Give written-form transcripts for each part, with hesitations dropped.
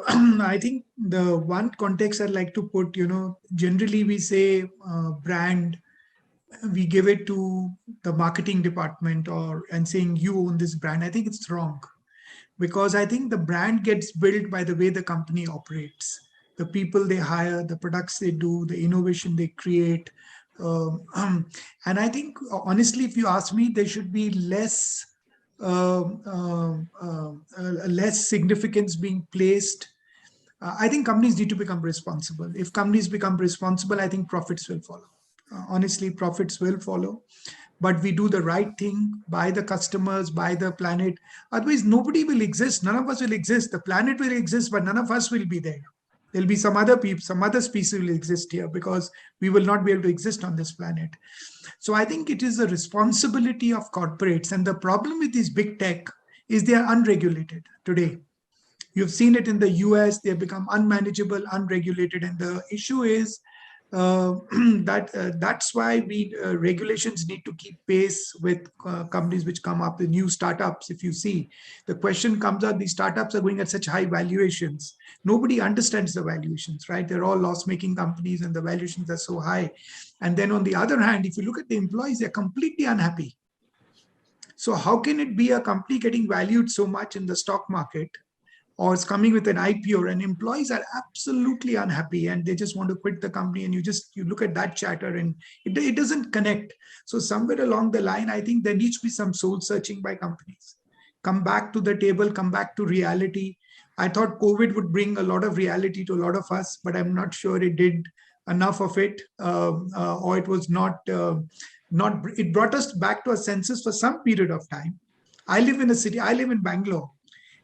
I think the one context I'd like to put, generally we say brand, we give it to the marketing department and saying you own this brand. I think it's wrong, because I think the brand gets built by the way the company operates, the people they hire, the products they do, the innovation they create. Um, and I think, honestly, if you ask me, there should be less significance being placed. I think companies need to become responsible. If companies become responsible, I think profits will follow. Honestly, profits will follow, but we do the right thing by the customers, by the planet. Otherwise, nobody will exist. None of us will exist. The planet will exist, but none of us will be there. There'll be some other people, some other species will exist here, because we will not be able to exist on this planet. So I think it is a responsibility of corporates. And the problem with these big tech is they are unregulated today. You've seen it in the US, they have become unmanageable, unregulated. And the issue is that's why regulations need to keep pace with companies which come up, the new startups. If you see, the question comes up, these startups are going at such high valuations. Nobody understands the valuations, right? They're all loss-making companies and the valuations are so high. And then on the other hand, if you look at the employees, they're completely unhappy. So how can it be a company getting valued so much in the stock market, or it's coming with an IPO, and employees are absolutely unhappy and they just want to quit the company, and you look at that chatter and it doesn't connect. So somewhere along the line, I think there needs to be some soul searching by companies. Come back to the table, come back to reality. I thought COVID would bring a lot of reality to a lot of us, but I'm not sure it did enough of it, or it was not. It brought us back to our senses for some period of time. I live in a city. I live in Bangalore.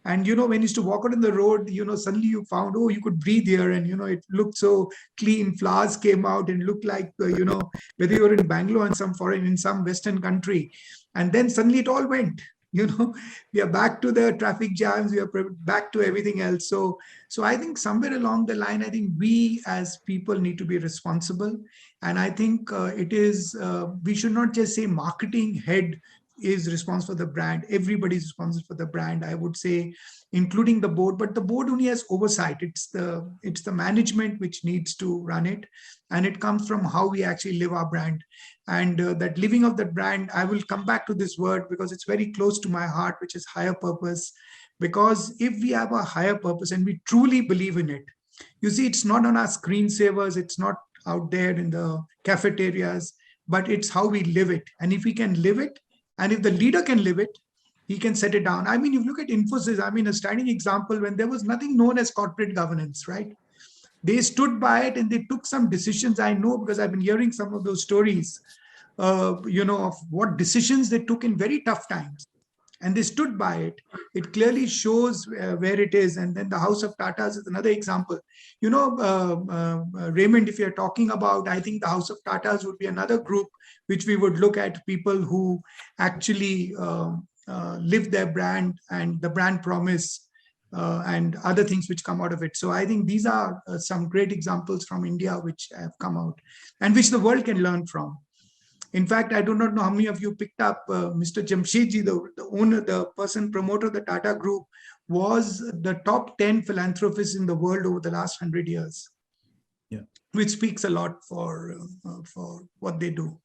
And when you used to walk out on the road, suddenly you found, oh, you could breathe here, and it looked so clean. Flowers came out and looked like whether you were in Bangalore and in some Western country. And then suddenly it all went. We are back to the traffic jams. We are back to everything else. So I think somewhere along the line, I think we as people need to be responsible. And I think we should not just say marketing head is responsible for the brand. Everybody's responsible for the brand, I would say, including the board. But the board only has oversight. It's the management which needs to run it, and it comes from how we actually live our brand. And that living of that brand, I will come back to this word because it's very close to my heart, which is higher purpose. Because if we have a higher purpose and we truly believe in it, you see, it's not on our screensavers, it's not out there in the cafeterias, but it's how we live it. And if we can live it, and if the leader can live it, he can set it down. I mean, if you look at Infosys, I mean, a standing example, when there was nothing known as corporate governance, right? They stood by it and they took some decisions. I know because I've been hearing some of those stories, of what decisions they took in very tough times. And they stood by it. It clearly shows where it is. And then the House of Tatas is another example. Raymond, if you're talking about, I think the House of Tatas would be another group which we would look at, people who actually live their brand and the brand promise and other things which come out of it. So I think these are some great examples from India which have come out and which the world can learn from. In fact, I do not know how many of you picked up Mr. Jamshedji, the owner, the person promoter of the Tata Group, was the top 10 philanthropists in the world over the last 100 years, yeah, which speaks a lot for what they do.